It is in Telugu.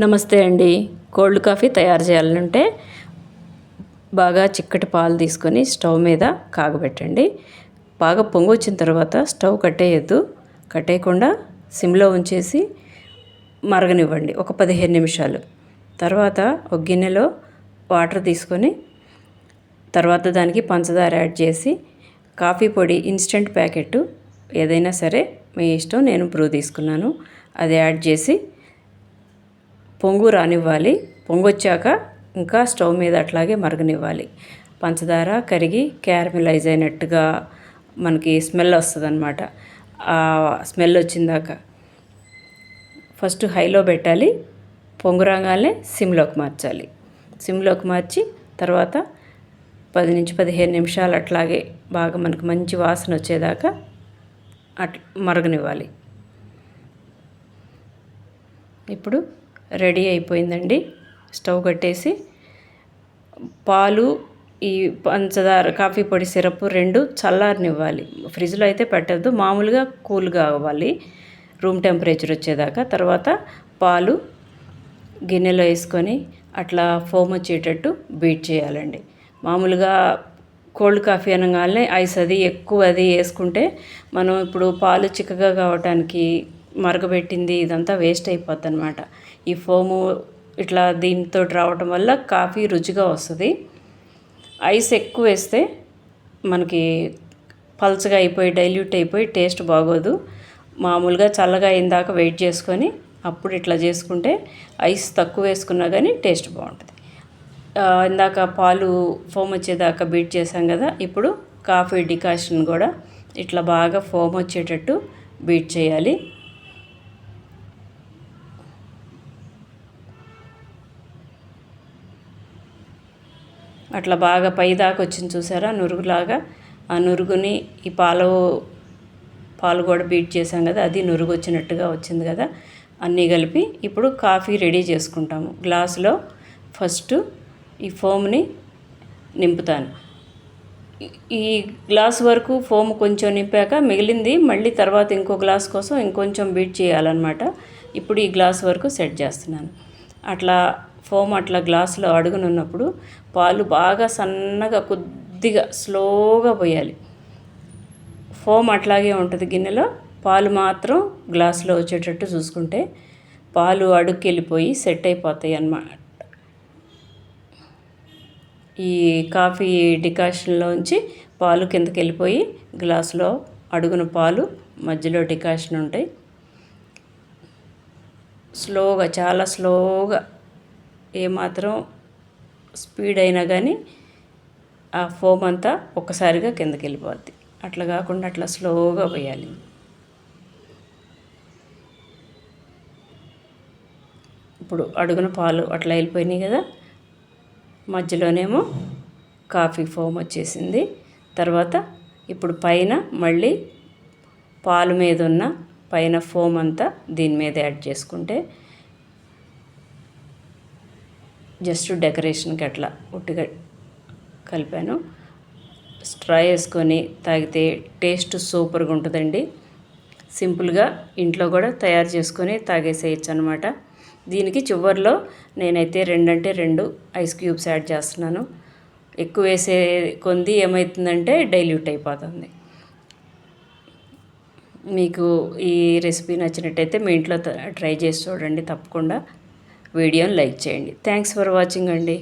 నమస్తే అండి. కోల్డ్ కాఫీ తయారు చేయాలంటే బాగా చిక్కటి పాలు తీసుకొని స్టవ్ మీద కాగబెట్టండి. బాగా పొంగొచ్చిన తర్వాత స్టవ్ కట్టేయద్దు. కట్టేయకుండా సిమ్లో ఉంచేసి మరగనివ్వండి ఒక 15 నిమిషాలు. తర్వాత ఒక గిన్నెలో వాటర్ తీసుకొని తర్వాత దానికి పంచదార యాడ్ చేసి కాఫీ పొడి ఇన్స్టెంట్ ప్యాకెట్ ఏదైనా సరే మీ ఇష్టం, నేను బ్రూ తీసుకున్నాను, అది యాడ్ చేసి పొంగు రానివ్వాలి. పొంగొచ్చాక ఇంకా స్టవ్ మీద అట్లాగే మరగనివ్వాలి. పంచదార కరిగి క్యారమిలైజ్ అయినట్టుగా మనకి స్మెల్ వస్తుంది అనమాట. ఆ స్మెల్ వచ్చిందాక ఫస్ట్ హైలో పెట్టాలి. పొంగు రాగానే సిమ్లోకి మార్చాలి. సిమ్లోకి మార్చి తర్వాత 10 నుంచి 15 నిమిషాలు అట్లాగే బాగా మనకు మంచి వాసన వచ్చేదాకా మరగనివ్వాలి. ఇప్పుడు రెడీ అయిపోయిందండి. స్టవ్ కట్టేసి పాలు, ఈ పంచదార, కాఫీ పొడి, సిరప్ రెండు చల్లారనివ్వాలి. ఫ్రిడ్జ్లో అయితే పెట్టద్దు, మామూలుగా కూల్గా అవ్వాలి రూమ్ టెంపరేచర్ వచ్చేదాకా. తర్వాత పాలు గిన్నెలో వేసుకొని అట్లా ఫోమ్ వచ్చేటట్టు బీట్ చేయాలండి. మామూలుగా కోల్డ్ కాఫీ అనగానే ఐస్ అది ఎక్కువ అది వేసుకుంటే మనం ఇప్పుడు పాలు చిక్కగా కావటానికి మరగబెట్టింది ఇదంతా వేస్ట్ అయిపోద్ది అనమాట. ఈ ఫోము ఇట్లా దీంతో రావటం వల్ల కాఫీ రుచిగా వస్తుంది. ఐస్ ఎక్కువ వేస్తే మనకి పల్చగా అయిపోయి డైల్యూట్ అయిపోయి టేస్ట్ బాగోదు. మామూలుగా చల్లగా అయిందాక వెయిట్ చేసుకొని అప్పుడు ఇట్లా చేసుకుంటే ఐస్ తక్కువ వేసుకున్నా కానీ టేస్ట్ బాగుంటుంది. ఇందాక పాలు ఫోమ్ వచ్చేదాకా బీట్ చేసాం కదా, ఇప్పుడు కాఫీ డికాషన్ కూడా ఇట్లా బాగా ఫోమ్ వచ్చేటట్టు బీట్ చేయాలి. అట్లా బాగా పైదాకా వచ్చింది చూసారా, నురుగులాగా. ఆ నురుగుని ఈ పాలు కూడా బీట్ చేసాం కదా, అది నురుగు వచ్చినట్టుగా వచ్చింది కదా. అన్నీ కలిపి ఇప్పుడు కాఫీ రెడీ చేసుకుంటాము. గ్లాసులో ఫస్ట్ ఈ ఫోమ్ని నింపుతాను. ఈ గ్లాస్ వరకు ఫోమ్ కొంచెం నింపాక మిగిలింది మళ్ళీ తర్వాత ఇంకో గ్లాస్ కోసం ఇంకొంచెం బీట్ చేయాలన్నమాట. ఇప్పుడు ఈ గ్లాస్ వరకు సెట్ చేస్తున్నాను. అట్లా ఫోమ్ అట్లా గ్లాసులో అడుగునున్నప్పుడు పాలు బాగా సన్నగా కొద్దిగా స్లోగా పోయాలి. ఫోమ్ అట్లాగే ఉంటుంది గిన్నెలో, పాలు మాత్రం గ్లాసులో వచ్చేటట్టు చూసుకుంటే పాలు అడుగుకి వెళ్ళిపోయి సెట్ అయిపోతాయి అన్నమాట. ఈ కాఫీ డికాషన్లోంచి పాలు కిందకి వెళ్ళిపోయి గ్లాసులో అడుగున పాలు, మధ్యలో డికాషన్ ఉంటాయి. స్లోగా, చాలా స్లోగా, ఏమాత్రం స్పీడ్ అయినా కానీ ఆ ఫోమ్ అంతా ఒక్కసారిగా కిందకి వెళ్ళిపోద్ది. అట్లా కాకుండా అట్లా స్లోగా పోయాలి. ఇప్పుడు అడుగున పాలు అట్లా వెళ్ళిపోయినాయి కదా, మధ్యలోనేమో కాఫీ ఫోమ్ వచ్చేసింది. తర్వాత ఇప్పుడు పైన మళ్ళీ పాలు మీద ఉన్న పైన ఫోమ్ అంతా దీని మీద యాడ్ చేసుకుంటే జస్ట్ డెకరేషన్కి అట్లా ఉట్టిగా కలిపాను. స్ట్రా వేసుకొని తాగితే టేస్ట్ సూపర్గా ఉంటుందండి. సింపుల్గా ఇంట్లో కూడా తయారు చేసుకొని తాగేసేయచ్చు అనమాట. దీనికి చివర్లో నేనైతే 2 ఐస్ క్యూబ్స్ యాడ్ చేస్తున్నాను. ఎక్కువ వేసే కొంది ఏమవుతుందంటే డైల్యూట్ అయిపోతుంది. మీకు ఈ రెసిపీ నచ్చినట్టయితే మీ ఇంట్లో ట్రై చేసి చూడండి. తప్పకుండా వీడియోని లైక్ చేయండి. థ్యాంక్స్ ఫర్ వాచింగ్ అండి.